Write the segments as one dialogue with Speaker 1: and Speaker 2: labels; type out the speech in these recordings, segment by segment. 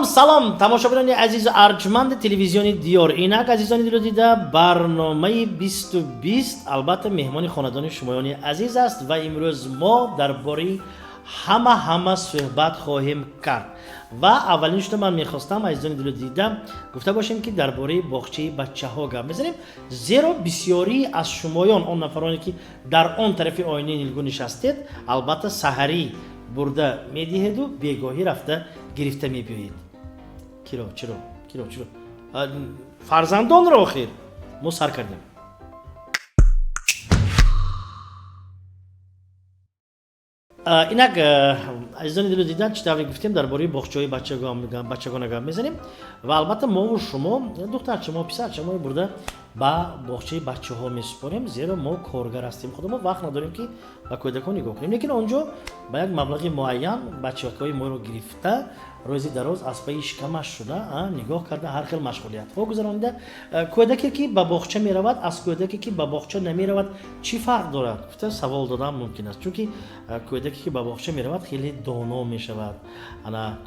Speaker 1: салом тамошобинони азизу арҷманди телевизиони диёр. Инак азизони дилу дида барномаи 2020 албатта меҳмони хонадони шумоёни азиз аст ва имрӯз мо дар бораи ҳама суҳбат хоҳем кард. Ва аввалин шуда ман мехостам азизони дилу дида гуфта бошем ки дар бораи боғчаи бачаҳо гап мезанем, зеро бисёрӣ аз шумоён он нафароне ки дар он тарафи оинаи нилгӯ нишастед албатта саҳарӣ бурда медиҳеду бегоҳӣ рафта гирифта мебиёед. Чиро фарзандонро охир мо сар кардем. Инак азизони дилу дида чӣ тавре гуфтем дар бораи боғчаҳои бачагона гап мезанем ва албатта мову шумо духтарчамо писарчамо бурда ба боғчаи бачаҳо месупорем, зеро мо коргар ҳастем, худ мо вақт надорем ки ба кӯдакон нигоҳ кунем, лекин онҷо ба як маблағи муайян бачакҳои моро гирифта рӯзи дароз аз паи шикамаш шуда нигоҳ карда ҳар хел машғулиятҳо гузаронида. Кӯдаке ки ба боғча меравад аз кӯдаке ки ба боғча намеравад чӣ фарқ дорад? Гуфта савол додам мумкин аст, чунки кӯдаке ки ба боғча меравад хеле доно мешавад,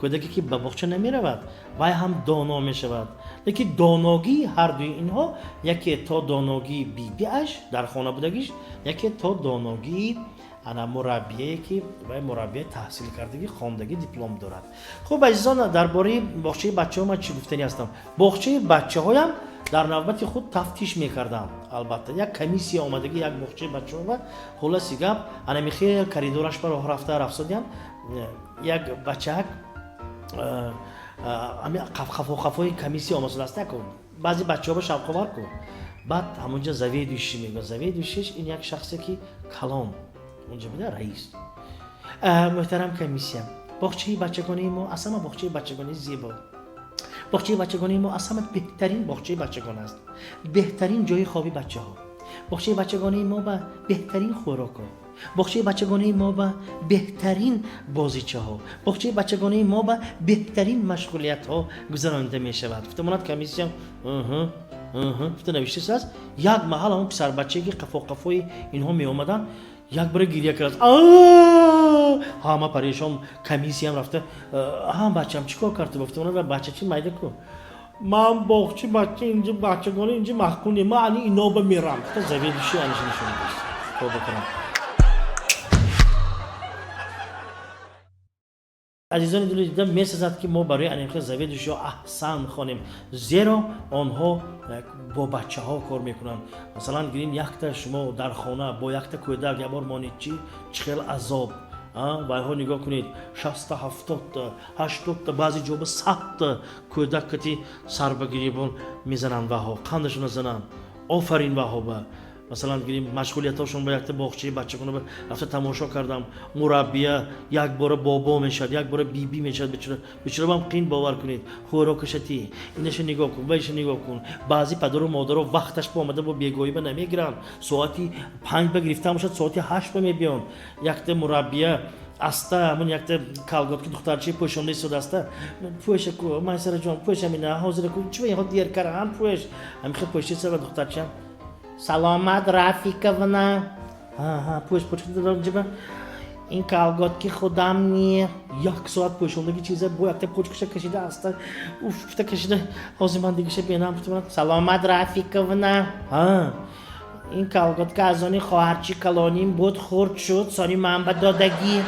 Speaker 1: кӯдаке ки ба боғча намеравад вай ҳам доно мешавад, лекин доногии ҳардуи инҳо яке то доногии бибиаш дар хона будагиш, яке то доногии мураббие ки вай мураббие таҳсилкардагӣ хондагӣ диплом дорад. Хуб азизон, дар бораи боғчаи бачаҳо ман чӣ гуфтанӣ ҳастам? Боғчаи бачаҳоям дар навбати худ тафтиш мекардам. Албатта як комиссия омадагӣ як боғчаи бачаҳо ва хулоси гап анами хел коридораш ба роҳ рафта рафсодиам як бачаак хафои комиссия омадааст ку баъзи бачаҳо ба шавқовар ку баъд ҳамонҷа заведующий мегӯяд, заведующийш ин як шахсе ки калон онҷа буда раис. Муҳтарам комиссия, боғчаи бачагонаи мо аз ҳама боғчаи бачагонаи зебо, боғчаи бачагонаи мо аз ҳама беҳтарин боғчаи бачагона аст, беҳтарин ҷои хоби бачаҳо, боғчаи бачагонаи мо ба беҳтарин хӯрокҳо, боғчаи бачагонаи мо ба беҳтарин бозичаҳо, боғчаи бачагонаи мо ба беҳтарин машғулиятҳо гузаронида мешавад. Гуфтамонад комиссия гуфта навишта шудааст. Як маҳал ҳамон писарбачае ки қафои инҳо меомаданд як бора гирья кард, ҳама парешон, комиссиям рафта бачам чӣ кор кард? Гуфтамонад бача чи майда ку ман боғчи бача инҷа бачагона инҷа маҳкуне ман ани иноба мерам. Гуфта заведующий аниши нишона даст. Тоба кунам. азизони дилу дида месазад ки мо барои анихе заведующиҳо аҳсан хонем, зеро онҳо бо бачаҳо кор мекунанд. Масалан гирин якта шумо дар хона бо якта кӯдак ябор монед чӣ хел азоб, вайҳо нигоҳ кунед 60 70 80 баъзе ҷо ба 100 кӯдак кати сар ба гиребон мезананд, ваҳо қандашона зананд. Офарин ваҳо ба масалан гирим машғулиятҳошон ба якта боғчаи бачагона рафта тамошо кардам, мураббия як бора бобо мешавад, як бора биби мешавад, бечораам қин бовар кунед, хӯрокашати инаша нигоҳ кун, вайша нигоҳ кун. Баъзи падару модаро вақташ ба омада бо бегоҳӣ ба намегиранд, соати 5 ба гирифтан бошад, соати 8 ба мебиёнд. Якта мураббия аста ҳамон якта калготки духтарчаи пӯшондаи содаста пӯша ку майсараҷон пӯша мина ҳозира ку чӣ инҳо дер каран пӯш ҳамихе пӯши сара духтарча саломат Рафиковна. Пӯш ҷиба ин калготки худам не як соат пӯшондаги чиза бо якта почкаша кашида аста гуфта кашида ҳозир ман дигиша бенам. Саломат Рафиковна, ин калготка аз они хоҳарчи калоним буд хурд шуд, сони ман ба додагӣ.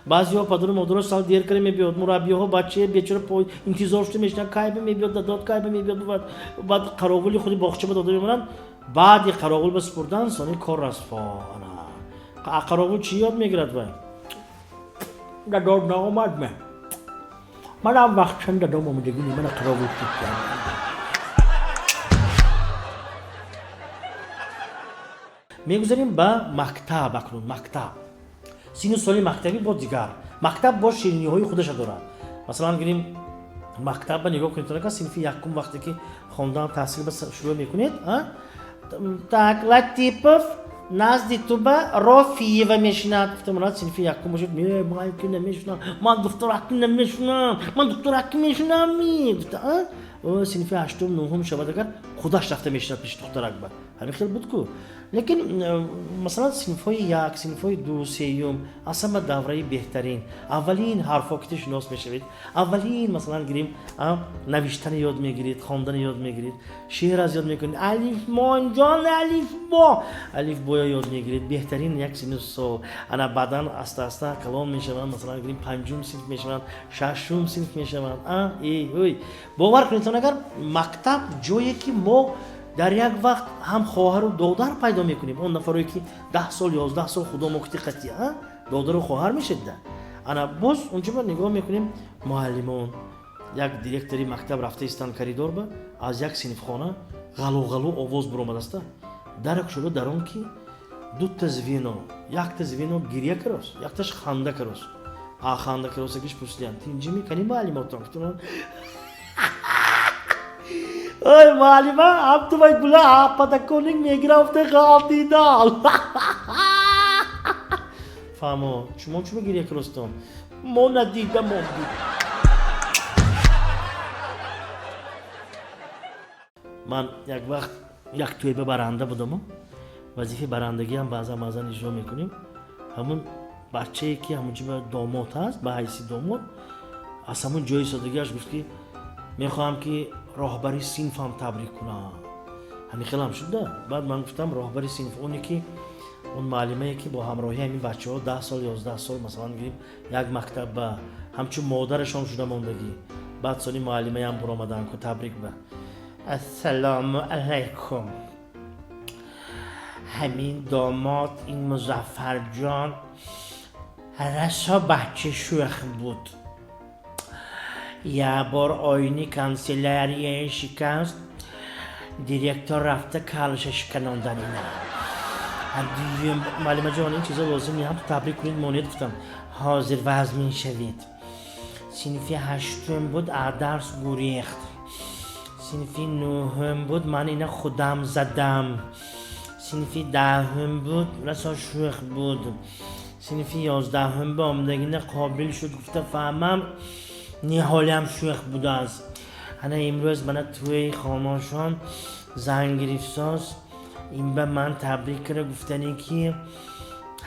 Speaker 1: баъзеҳо падару модаро сал дер кара мебиёд, мураббиёҳо бачаи бечора интизор шуда мешинанд, кайба мебиёд дадод, кайба мебиёд, баъд қаровули худи боғча ба дода мемонанд. баъди қаровул ба супурдан сони кор расфона. Қаровул чӣ ёд мегирад вай? Дадод наомадме. Манам вақтшан дадом омадагӣ не, мана қаровул шукам. мегузарем ба мактаб акнун. Мактаб сину соли мактаби бо дигар, мактаб бо шириниҳои худаша дорад. Масалан гирим мактаб ба нигоҳ кунед, синфи якум вақте ки хондан таҳсил ба шурӯъ мекунед, так Латипов назди ту ба Рофиева мешинад. Гуфтамонад синфи якум бошад, ман ки намешунам, ман доктор Аким намешунам, ман доктор Аким мешунам. Гуфта او صنف هشتم نهم شود اگر خودش رفته میشد پیش دخترک با همین خیلی بود کو لیکن مثلا صنف های یک صنف های دو سیوم اصلا دوره بهترین اولین حرفا که شناس میشوید اولین مثلا گیریم نوشتن یاد میگیرید خواندن یاد میگیرید شعر از یاد میکنید الف مان جان الف با یاد میگیرید بهترین یک صنف سو انا بعدن استا کلام میشوند مثلا گیریم پنجم صنف میشوند ششم صنف میشوند ای باور کنید اگر مکتب جایی که ما در یک وقت هم خواهر و دختر پیدا میکنیم اون نفری که 10 سال 11 سال خدا مکتی قطعی دختر و خواهر میشد انا باز اونجا ما نگاه میکنیم معلمان یک دیرکتوری مکتب رفته استان کریدور با از یک صنف خانه غلو آواز برآمده است درک شده در اون که دو تا звено یک تا звено گریه کروس یک تاش خنده کروس خنده کروس کیش پرسیدن تینجی میکنی معلماتون ای معلمه هم تو باید بلا پتا کنیم میگرفته خالتی دال فهمو شما چون گریه کروستون ما ندیدم من یک وقت یک توی به برنده بودم وظیفه برندگی هم بعضا اجرا میکنیم همون بچه‌ای که همونجا به داماد هست به حیث داماد از همون جای سادگیش گفت که میخوام که راهبری صنف هم تبریک کنم همین خیلی هم شده بعد من گفتم راهبری صنف اونی که اون معلمه که با همراهی همین بچه‌ها 10 سال 11 سال مثلا گیریم یک مکتب به همچون مادرش هم شده موندگی بعد سالی معلمه هم برآمدن که تبریک به السلام علیکم همین داماد این مظفر جان رسا بچه شوخ بود یه بار آینی کانسیلری شکست دیرکتور رفته کالشش کناندن اینه معلمه جان این چیزا لازم نیست هم تو تبریک کنید مانید گفتم حاضر وزمین شوید صنفی هشتم بود درس گریخت صنفی نهم بود من اینه خودم زدم صنفی دهم بود رسا شوخ بود صنفی 11 به آمدگی قابل شد گفته فهمم نهالم شوخ بوده است هنه امروز من توی خانه‌شان زنگ گرفتاست این به من تبریک کرده گفتنی که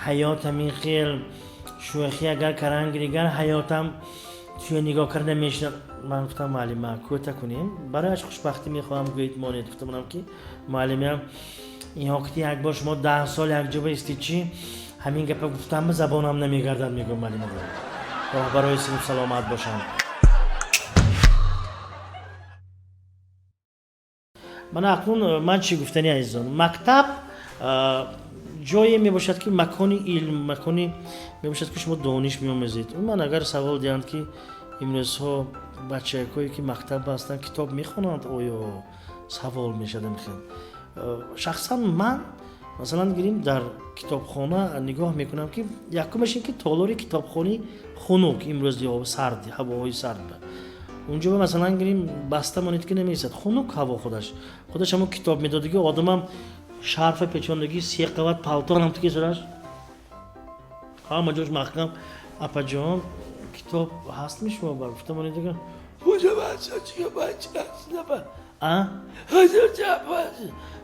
Speaker 1: حیاتم این خیل شوخی اگر کرنگ دیگر حیاتم توی نگاه کرده میشه من گفتم معلمه کوتا کنیم برایش خوشبختی میخواهم گویید مانید گفتم منم که معلمه این وقتی یک بار شما 10 سال یک جا بایستی چی همین گپه گفتم به زبانم نمیگردد میگم معلمه برای صنف سلامت باشم من اکنون من چی گفتنی عزیزان مکتب جایی می باشد که مکانی علم مکانی می باشد که شما دانش می‌آموزید من اگر سوال دیدند که امروز ها بچه‌هایی که مکتب هستند کتاب میخوانند آیا سوال میشد میخوان شخصا من مثلا گیریم در کتابخانه نگاه میکنم که یکمش این که تالاری کتابخانه خنک امروز یا سرد هوای سرد اونجا مثلا گیریم بسته مانید که نمیسد خنک هوا خودش همون کتاب میداد که آدمم شرف پیچاندگی 3 قوت پالتو هم تو که سرش همه جاش محکم اپا جان کتاب هست میشما بر گفتم مانید که کجا بچه چیه بچه هست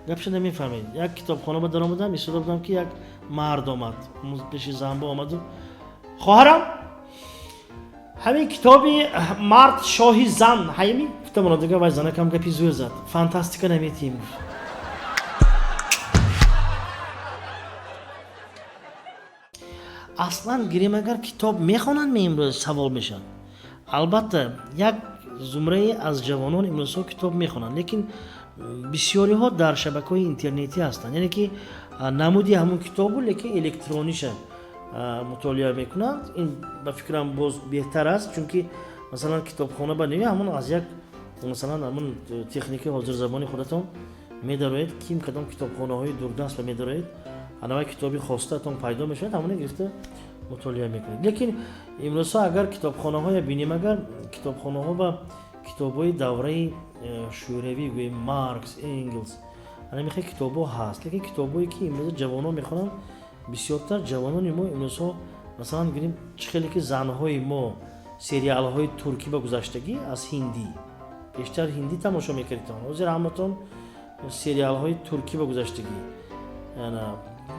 Speaker 1: گپش نمیفهمید یک کتابخانه با در آمدم ایستاده بودم که یک مرد آمد پیش زنبا آمد و خواهرم همین کتابی مرد شاهی زن همین گفتم اونا دیگه وای زنه کم گپی زور زد فانتاستیکا نمیتیم اصلا گیریم اگر کتاب میخوانن می امروز سوال میشن البته یک زمره از جوانان امروز ها کتاب میخوانن لیکن بسیاری ها در شبکه‌های اینترنتی هستند یعنی که نمودی همون کتابو لیکن الکترونیش مطالعه میکنند این به فکرم باز بهتر است چون که مثلا کتابخانه بنوی همون از یک مثلا همون تکنیک حاضر زبانی خودتون می‌دارید کیم کدام کتابخانه های دوردست می‌دارید انواع کتابی خواسته تون پیدا میشه همون گرفته مطالعه میکنید لیکن امروز اگر کتابخانه های بینیم اگر کتابخانه ها با کتابای دوره شوروی گوی مارکس انگلز انا میخوای کتابا هست لیکن کتابایی که امروز جوانان میخونن بسیارتر جوانان ما امروز مثلا گیریم خیلی که زنهای ما سریال های ترکی با گذشتگی از هندی بیشتر هندی تماشا میکردم. حاضر همتون سریال های ترکی با گذشتگی. یعنی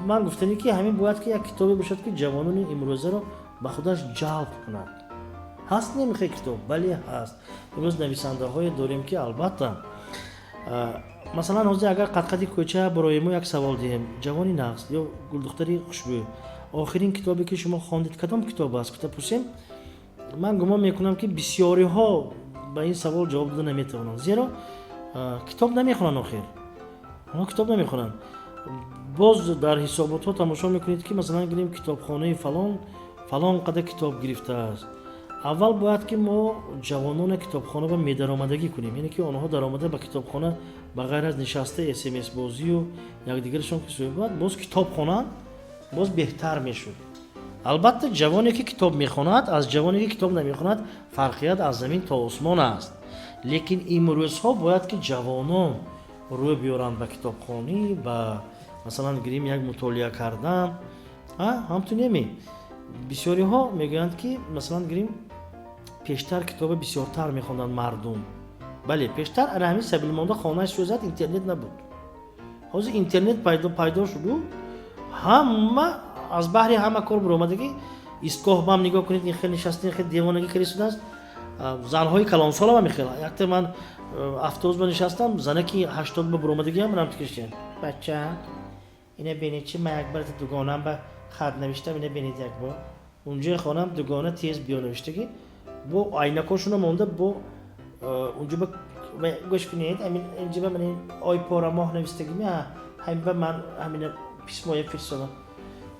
Speaker 1: من گفتنی که همین باید که یک کتابی باشد که جوانان امروزه رو به خودش جلب کند. هست نمیخواد کتاب ولی هست. امروز نویسنده های داریم که البته مثلا حاضر اگر قدقدی کوچه برای ما یک سوال دیم جوانی نقص یا گلدختری خوشبو آخرین کتابی که شما خواندید کدام کتاب است که پرسیم من گمان میکنم که بسیاری ها به این سوال جواب داده نمیتونن زیرا کتاب نمیخونن آخر اونا کتاب نمیخونن باز در حسابات ها تماشا میکنید که مثلا گیریم کتابخانه فلان قدر کتاب گرفته است اول باید که ما جوانان کتابخانه با میدرآمدگی کنیم یعنی که آنها درآمده به کتابخانه به غیر از نشسته اس ام اس بازی و یک دیگرشون که صحبت باز کتابخانه باز بهتر میشود البته جوانی که کتاب میخواند از جوانی که کتاب نمیخواند فرقیت از زمین تا آسمان است لیکن امروز ها باید که جوانان روی بیارند به کتابخانه و مثلا گریم یک مطالعه کردن همتون نمی بسیاری ها میگویند که مثلا گریم پیشتر کتاب بسیارتر میخوندن مردم بله پیشتر همین سبیل مانده خانه سوزد اینترنت نبود حاضر اینترنت پیدا شد همه از بحری همه کار برآمدگی ایستگاه با هم نگاه کنید این خیلی نشسته خیلی دیوانگی کاری شده است زنهای کلانسال هم میخیل یک من افطوز با نشستم زنه که 80 با برآمدگی هم رمت کشتن بچه اینه بینید چی من یک بار دوگانم به خط نوشتم اینه بینید یک بار اونجا خانم دوگانه تیز بیا نوشتگی با عینکاشون مونده با اونجا با گوش کنید اینجا به من آی پارا ماه نوشتگی همین به من همین پیش مایه فرستادم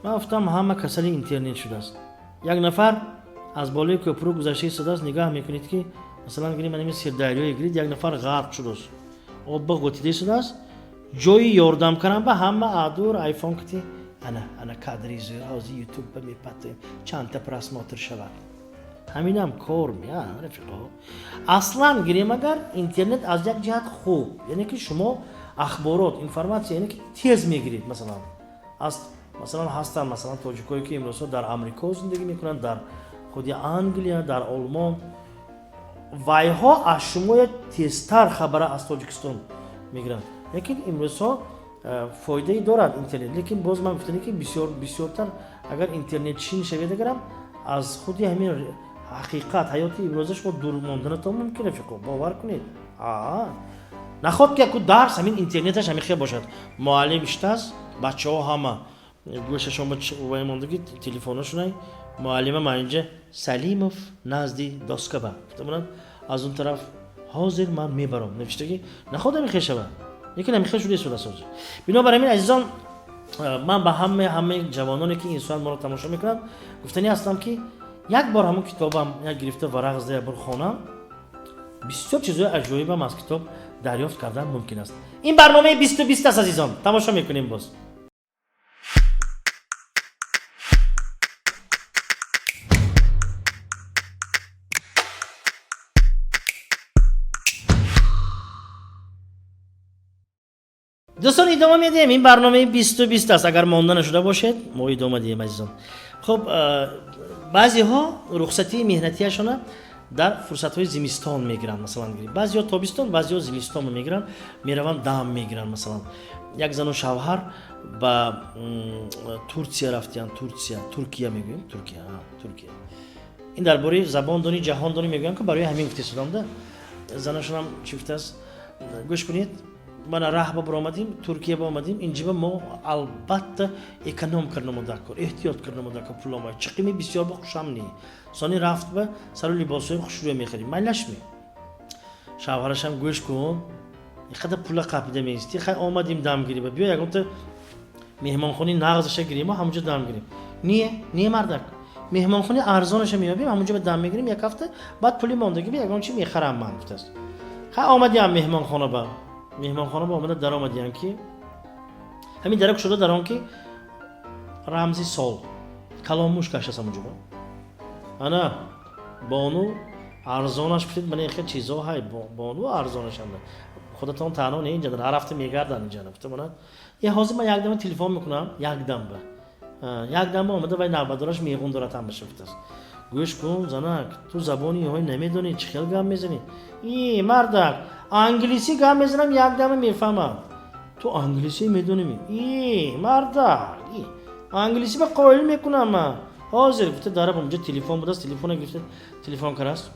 Speaker 1: من گفتم همه کسل اینترنت شده است یک نفر از بالای کوپرو گذشته شده است نگاه میکنید که مثلا گیریم من سر دریای گرید یک نفر غرق شده است آب گوتیده شده است جای یاردم کردن به همه ادور آیفون کتی انا کادری زیر از یوتیوب میپاتم چند تا پراس موتور شود همینم کار میاد رفیقا اصلا گیریم اگر اینترنت از یک جهت خوب یعنی که شما اخبارات اینفورماسیون یعنی که تیز میگیرید مثلا هستن مثلا تاجیکایی که امروز در آمریکا زندگی میکنن در خود انگلیا در آلمان وایها از شما تیزتر خبر از تاجیکستان میگیرن لیکن امروز ها فایده دارد اینترنت لیکن باز من گفتم که بسیارتر اگر اینترنت چین شوید اگرم از خودی همین حقیقت حیاتی امروزش با دور ماندن تا ممکنه فکر باور کنید نخواد که درس همین اینترنتش همین خیلی باشد معلم اشتاز بچه ها همه گوششون با ماندگی تلفنشون معلم ما اینجا سلیموف نزدی داسکبا گفتم از اون طرف حاضر من میبرم نوشتگی نخواد همین خیلی شود لیکن همین خیلی شده سودا سازه بنابراین همین عزیزان من به همه جوانانی که این سوال ما رو تماشا میکنن گفتنی هستم که یک بار همون کتابم یک گرفته ورق زده بر خونم بسیار چیزای عجایبم از کتاب دریافت کردن ممکن است این برنامه 20 است عزیزان تماشا میکنیم باز دوستان ادامه میدیم این برنامه 20 است اگر مانده نشده باشید ما ادامه میدیم عزیزان خب بعضی ها رخصتی مهنتیشون در فرصت های زمستان میگیرن مثلا بعضی ها تابستان بعضی ها زمستان میگیرن میرون دم میگیرن مثلا یک زن و شوهر با ترکیه رفتن ترکیه میگیم ترکیه این درباره زبان دانی جهان دانی میگن که برای همین گفته شدم زنشون هم چیفت است گوش کنید من راه با آمدیم ترکیه با آمدیم اینجا ما البته اکونوم کردم مدرکار احتیاط کردم مدرکار پول ما چقیمی بسیار بخوشم نی سانی رفت به سر لباسای خوش رو میخریم مالش می شوهرش هم گوش کن اینقدر پول قبیده میستی خیلی آمدیم دم گیری بیا یکم تو مهمانخونه نغزش گیریم ما همونجا دم گیریم نیه مردک مهمانخونه ارزانش میابیم همونجا به دم میگیریم یک هفته بعد پولی ماندگی بیا یکم چی میخرم من گفت است خیلی آمدیم مهمانخانه با آمده در آمدیم که همین درک شده در آن که رمزی سال کلاموش کشته سمجھو با انا بانو ارزانش بشید من خیلی چیزا های بانو ارزانش هم خودتون تنها نه اینجا در هر هفته میگردن اینجا گفتم من یه حاضر من یک دم تلفن میکنم یک دم آمده و 90 دلارش میگون دارت هم بشه گوش کن زنک، تو زبانی های نمیدونی چه خیلی گم میزنی. ای مردک، انگلیسی گم میزنم یک دم میفهمم. تو انگلیسی میدونی می. ای مردک، ای انگلیسی با قایل میکنم من. حاضر گفته داره اونجا تلفن بود، تلفن گرفته، تلفن کراست.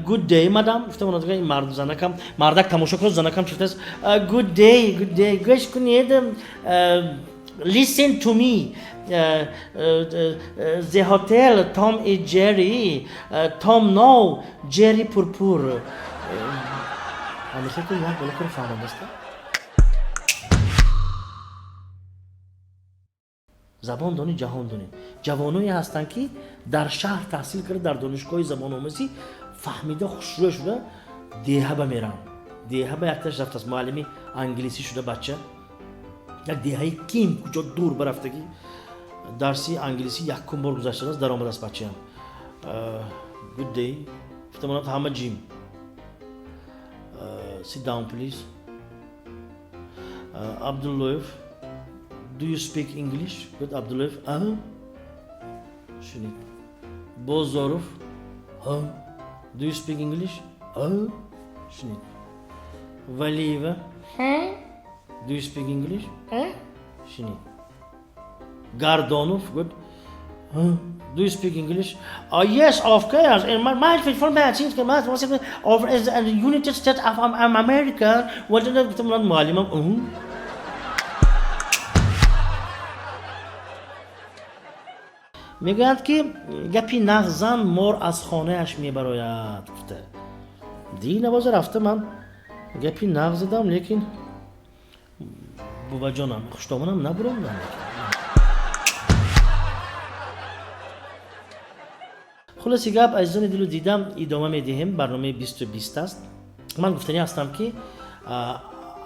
Speaker 1: Good day madam. گفته اون دیگه مرد زنکم، مردک تماشا کنه زنکم چفته است. Good day, good day. گوش کنید. Listen to me. The hotel Tom and Jerry. Tom no, Jerry purpur. همیشه که یک بالا کنه فهمم است. زبان دانی جهان دانی. جوانایی هستند که در شهر تحصیل کرده در دانشگاه زبان آموزی فهمیده خوشروی شده دیه به میرن. دیه به یکتاش رفت از معلمی انگلیسی شده بچه. یک دیهی کیم کجا دور برفتگی درسی انگلیسی یک بار گذشته است در آمده است بچه هم. Good day. احتمالاً همه جیم. Sit down please. Abdullah. Do you speak English? Good Abdullah. شنید. بازاروف. Do you speak English? شنید. ولیوه. Do you speak English? شنید. Gardanov. Good. Do you speak English? Yes, of course. In my for matches, of as a United States of America. What did I tell معلمم؟ میگویند که گپی نغزن مار از خانه اش میبراید. گفته دی نواز رفته من گپی نغز دم لیکن بابا جانم خوشتامونم نبرم. خلاصی گپ عزیزان دلو دیدم ادامه میدهیم. برنامه 2020 است. من گفتنی هستم که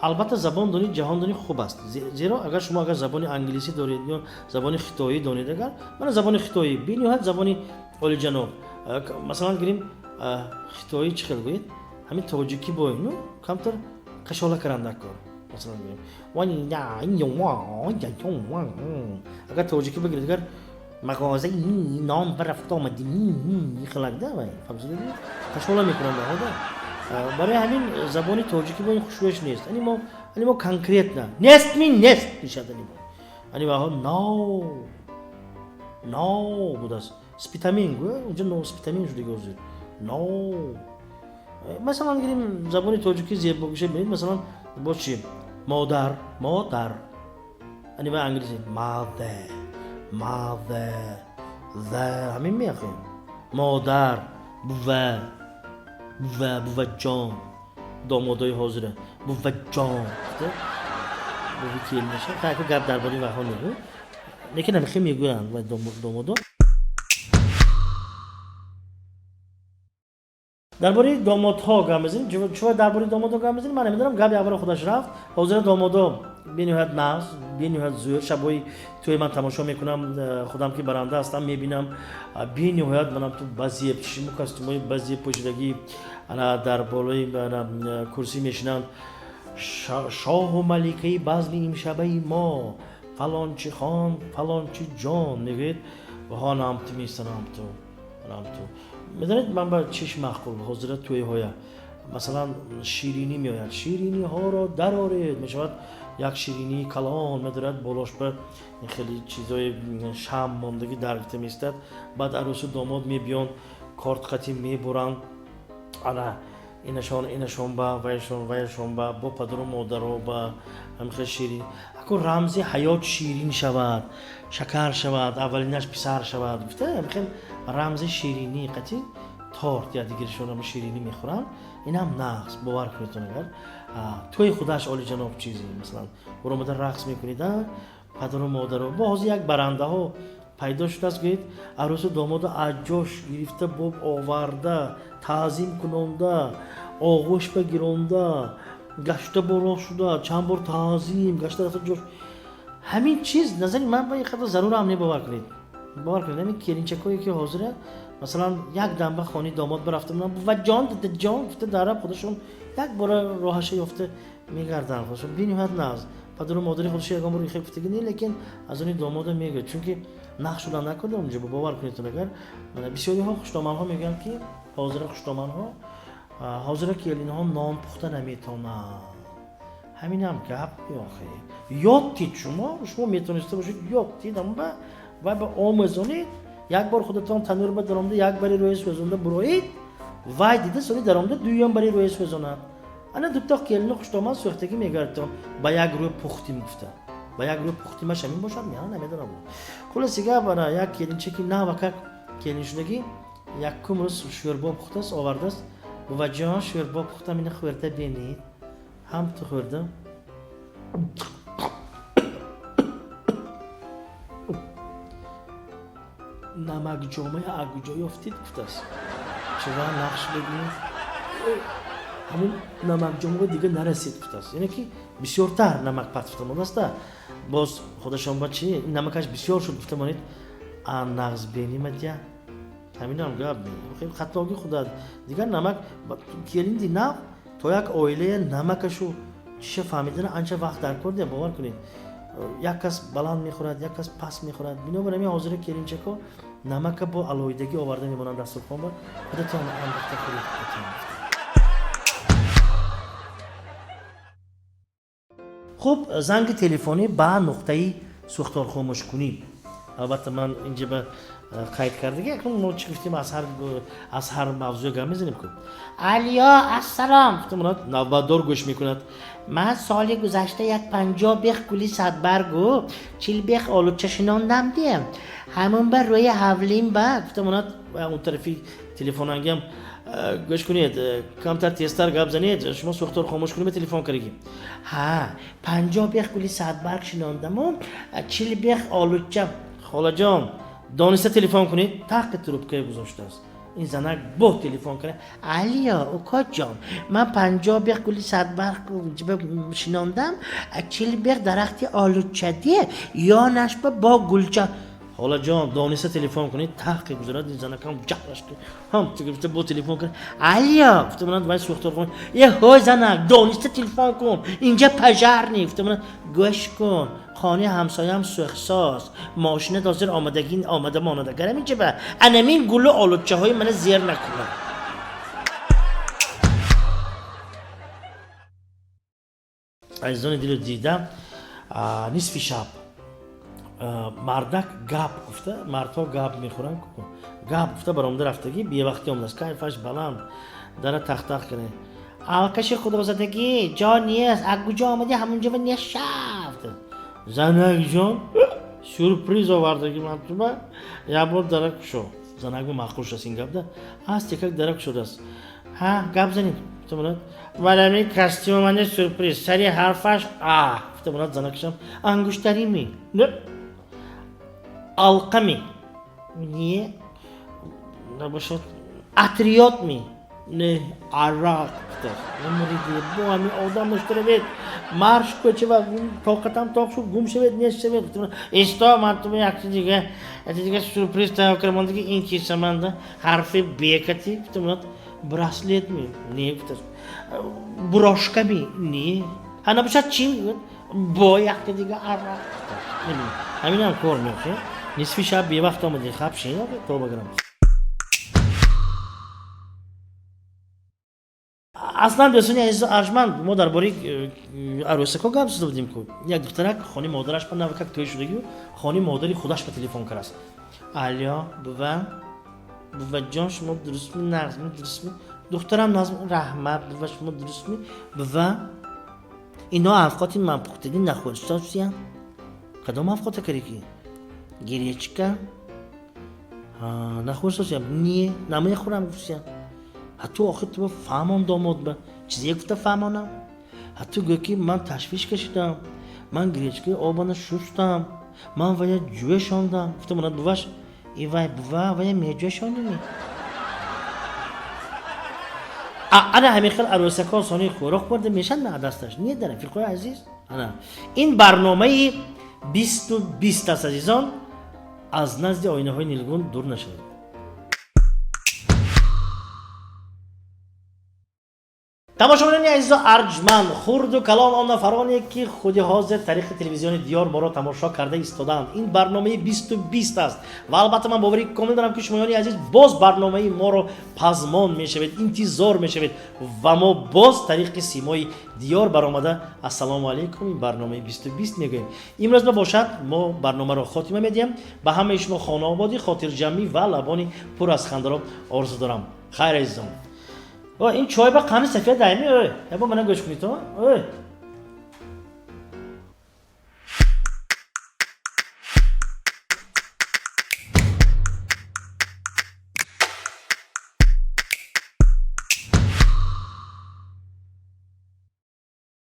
Speaker 1: البته زبان دانی جهان دانی خوب است. زیرا اگر شما اگر زبان انگلیسی دارید یا زبان خطایی دانید، اگر من زبان خطایی بینیات زبانی اولی جنوب مثلا گریم خطایی چی خیلی گوید همین تاجیکی با اینو کمتر کشاله کرنده کار مثلا گریم وانی نه این اگر تاجیکی بگیرید اگر مغازه نام برفت آمدی خلق ده فهمید کشاله میکنن به برای همین زبانی تاجیکی با این خوشوش نیست. یعنی ما کانکریت نه نیست میشه یعنی واها نو بود است سپیتامین اونجا نو سپیتامین شده گذاشت نو. مثلا گریم زبانی تاجیکی زیاد بگوشه ببینید مثلا با چی مادر یعنی با انگلیسی mother همین میخویم مادر بوه جان دامادای حاضره بوه جان بوه کیل میشه تا که گپ درباره وها نگو لیکن همیشه میگوین و دامادا درباره دامادها گپ میزنیم. چرا درباره دامادها گپ میزنیم من نمیدونم. گپ اول خودش رفت. حاضر دامادا بینیهایت ناز بینیهایت زور شبای توی من تماشا میکنم خودم که برنده هستم میبینم بینیهایت منم تو بعضی چشمو کاستومای بعضی پوشیدگی انا در بالای کرسی میشینن شاه و ملکه بزم امشبه ما فلان چی خان فلان چی جان میگید و ها نامت میستنم تو میدونید من با چیش مخول حضرت توی های مثلا شیرینی میآید شیرینی ها را درآرید میشود یک شیرینی کلان میدارد بالاش پر خیلی چیزای شم ماندگی درگته میستد. بعد عروس و داماد میبیان کارت خطی میبرند انا اینشون با ویشون با پدر و مادر و با همخه شیرین اکو رمزی حیات شیرین شود شکر شود اولینش پسر شود گفته همخه رمز شیرینی قطعی تارت یا دیگرشون هم شیرینی میخورن. این هم نقص باور کنیدتون اگر توی خودش عالی جناب چیزی مثلا برو مدر رقص میکنید پدر و مادر و باز یک برنده ها پیدا شده است که عروس و داماد عجاش گرفته باب آورده تعظیم کننده آغوش بگیرنده گشته بالا شده چند بار تعظیم گشته رفته جوش همین چیز نظری من با یک خطا ضرور هم باور کنید همین کلینچکایی که حاضره مثلا یک دنبه خانی داماد برفته من و جان گفته داره خودشون یک بار راهش یافته میگردن خودشون بینیمت ناز پدر و مادری خودش یگان بار خیلی گفتگی نیست، لیکن از اون دامادم میگه چون که نقش رو نکرده اونجا. باور کنید اگر بسیاری ها خوشنامان ها میگن که حاضر خوشنامان ها حاضر که اینها نان پخته نمیتونن. همین هم گپ آخه یاد دید شما میتونسته باشید یاد دید اما و به آموزونید یک بار خودتان تنور به درآمده یک باری روی سوزونده بروید وای دیده سونی درآمده دویم باری روی سوزوند. انا دو تا کلینو خوشتومان سوختگی میگردم با یک روی پختی میگفتم با یک روی پختی ماش همین باشم یا نمیدونم. خلاص دیگه برای یک کلین چکی نه وقت کلینشونگی یک کم روز شوربا پخته است آورده است و جان شوربا پخته مینه خورده بینید هم تو خوردم نمک جامعه اگوجایی افتید گفته است چرا نقش بگید همون نمک جامعه دیگه نرسید گفته است. یعنی که بسیارتر نمک پرتفته مانده است. باز خودشان با چی نمکش بسیار شد گفته مانید نغز بینی مدیا همین هم گاب می خیلی خطاگی خدا دیگر نمک کلین دی نه تو یک اویله نمکشو چیشه فهمیدن انچه وقت در کرده باور کنید یک کس بلند میخورد یک کس پس میخورد بنابراین می حاضر کلین چکو نمک با علایدگی آورده میمونن دسترخوان بر خودتان انداخته خورید. خب زنگ تلفنی با نقطه سوختار خاموش کنی. البته من اینجا به قید کردگی اکنون ما چی گفتیم از هر موضوع گام میزنیم که
Speaker 2: علیا السلام
Speaker 1: گفتم نوبتدار گوش میکند.
Speaker 2: من سال گذشته یک 50 بیخ گلی صدبرگ و 40 بیخ آلوچه شناندم دیم همون بر روی حولیم بعد
Speaker 1: گفتم اون طرفی تلفن انگم گوش کنید کمتر تیزتر گپ زنید شما سوختار خاموش کنید تلفن کردگی
Speaker 2: ها 50 بیخ گلی صدبرگ شناندم و 40 بیخ آلوچه.
Speaker 1: خاله جان دانسته تلفن کنید تق تروبکای گذاشته است این زنک با تلفن کنه.
Speaker 2: علیا اوکا جان من 50 بیخ گلی صدبرگ شناندم 40 بیخ درختی آلوچه دیه یا نشبه با گلچه.
Speaker 1: حالا جان دانسته تلفن کنید تق گذارد این زنک هم جقرش هم گفته با تلفن کنه.
Speaker 2: علیا
Speaker 1: گفته من وای سوختار خاموش
Speaker 2: یه های زنک دانسته تلفن کن اینجا پجر نی.
Speaker 1: گفته من
Speaker 2: گوش کن خانه همسایم سوخساست ماشینه دازر آمدگین آمده مانده گرم اینجا به انمین گلو آلوچه های من زیر نکنه.
Speaker 1: عزیزان دیلو دیدم نصف شب مردک گپ گفته مردها گپ میخورن گپ گفته برامده رفتگی بیه وقتی آمده است کیفش بلند داره تخت تخت کنه.
Speaker 2: آکش خدازدگی جا نیست اگوجا آمده همونجا و نشفت.
Speaker 1: زنک جان سورپریز آوردگی من تو با یه بار درک شو زنک با مخروش است این گپ ده از تکک درک شده است.
Speaker 2: ها گپ زنید
Speaker 1: گفته من
Speaker 2: ولمی کستیم من سورپریز سری حرفش
Speaker 1: گفته من زنکشم
Speaker 2: انگشتری می
Speaker 1: نه
Speaker 2: القمی
Speaker 1: نیه نباشد
Speaker 2: اتریات می
Speaker 1: نه عراق گفته نموریدی با همین آدم مشتره بید مرش کوچه و طاقتم طاق شد گم شود نیست شود. گفته من
Speaker 2: استا من تو یک دیگه سورپریز تاو کرمان دیگه این چیز سمنده حرف بیکتی
Speaker 1: گفته من براسلیت می نه گفته
Speaker 2: بروشکه می
Speaker 1: نه
Speaker 2: هنه باشد چی می با یک دیگه عراق
Speaker 1: همین هم کار میکنه. نصف شب بیه وقت آمده خواب شین تو بگرم اصلا دوستانی عزیز ارجمند ما درباره عروسکا گپ زده بودیم که یک دخترک خانه مادرش به نوکک توی شدگی و خانه مادری خودش به تلفن کرد است. علیا بوا جان شما درست می نظم درست می دخترم نظم رحمت بوا شما درست می بوا اینا افقاتی من پختگی نخورستا سیم کدام افقاته کری کی گریچکا نخورستا سیم نیه نمی خورم گفتیم حتی آخر تو فهمان داماد به چیزی گفته فهمانم حتی گویی من تشویش کشیدم من گریچکه آبانه شستم من ویا جوه شاندم گفته من بواش ای وای بوا ویا میجوه شاندمی انا همین خیلی عروسکا سانی خوراک برده میشن نه دستش نیه دارم فیلقای عزیز انا این برنامه 20 است عزیزان از نزد آینه های نیلگون دور نشد. тамошобинони азизо арҷманд хурду калон он нафароне ки худи ҳозир тариқи телевизиони диёр моро тамошо карда истоданд. Ин барномаи 2020 аст ва албатта ман боварӣ комил дорам ки шумоёни азиз боз барномаи моро пазмон мешавед, интизор мешавед ва мо боз тариқи симои диёр баромада ассалому алайкум. Ин барномаи 2020 мегӯем. Имрӯз бошад мо барномаро хотима медиҳам. Ба ҳамаи шумо хонаободӣ, хотирҷамӣ ва лабони пур аз хандаро орзу дорам. Хайр азизон. این چای با قند سفید دائمی اوه. یا با منم گوش کنید تو. اوه.